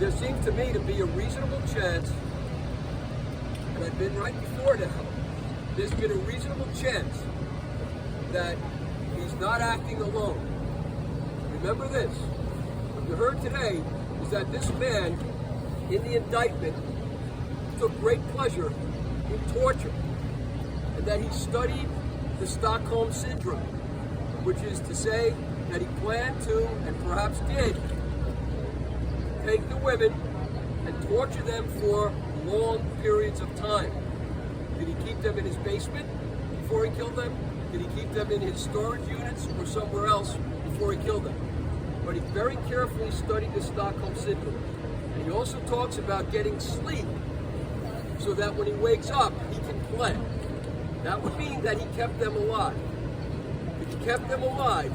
there seems to me to be a reasonable chance, and I've been right before now, there's been a reasonable chance that he's not acting alone. Remember this, what you heard today is that this man in the indictment took great pleasure in torture, and that he studied the Stockholm Syndrome, which is to say that he planned to, and perhaps did, take the women and torture them for long periods of time. Did he keep them in his basement before he killed them? Did he keep them in his storage units or somewhere else before he killed them? But he very carefully studied the Stockholm Syndrome. And he also talks about getting sleep so that when he wakes up, he can play. That would mean that he kept them alive. If he kept them alive,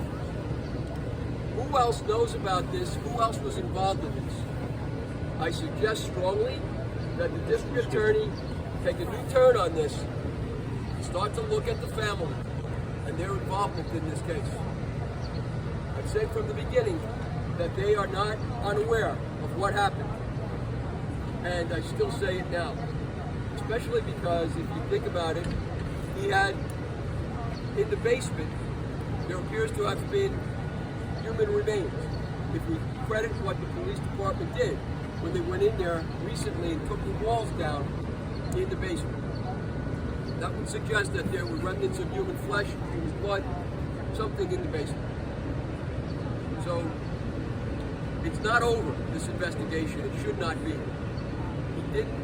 who else knows about this? Who else was involved in this? I suggest strongly that the district attorney take a new turn on this and start to look at the family and their involvement in this case. I've said from the beginning that they are not unaware of what happened. And I still say it now. Especially because if you think about it, he had, in the basement, there appears to have been human remains. If we credit what the police department did when they went in there recently and took the walls down in the basement. That would suggest that there were remnants of human flesh, human blood, something in the basement. So, it's not over, this investigation. It should not be. He didn't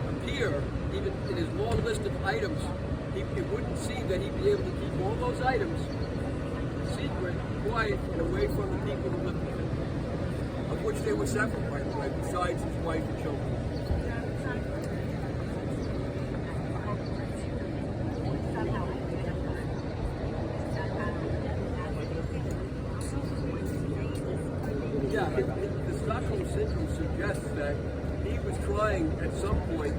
appear, even in his long list of items, it wouldn't seem that he'd be able to keep all those items secret, quiet, and away from the people who lived with him, of which they were several, by the way, besides his wife and children. Yeah, the Stockholm Syndrome suggests that he was trying at some point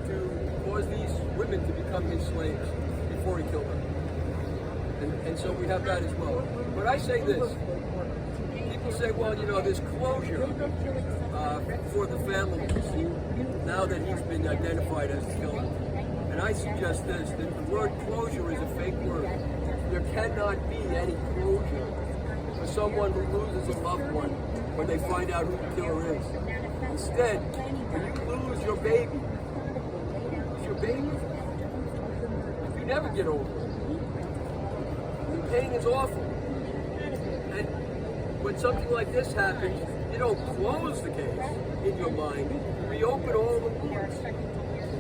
to cause these women to become his slaves before he killed them. And so we have that as well. But I say this, people say, well, you know, there's closure for the family now that he's been identified as the killer. And I suggest this, that the word closure is a fake word. There cannot be any closure for someone who loses a loved one when they find out who the killer is. Instead, when you lose your baby, it's your baby. You never get over it. The pain is awful. And when something like this happens, you don't close the case in your mind. You reopen all the wounds,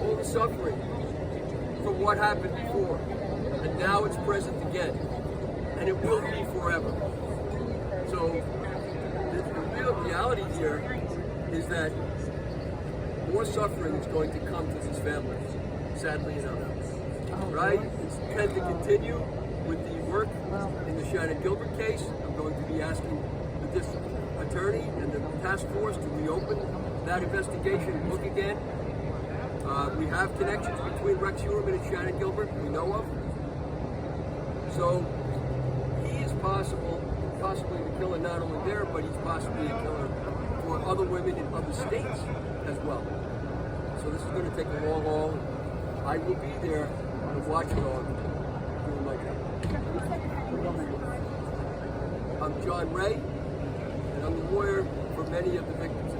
all the suffering from what happened before. And now it's present again. And it will be forever. So the real reality here is that more suffering is going to come to these families, sadly enough. But I intend to continue with the work in the Shannon Gilbert case. I'm going to be asking the district attorney and the task force to reopen that investigation and look again. We have connections between Rex Heuermann and Shannon Gilbert, we know of. So he is possibly the killer not only there, but he's possibly a killer for other women in other states as well. So this is going to take a long haul. I will be there to watch it all, doing my job. I'm John Ray, and I'm the lawyer for many of the victims.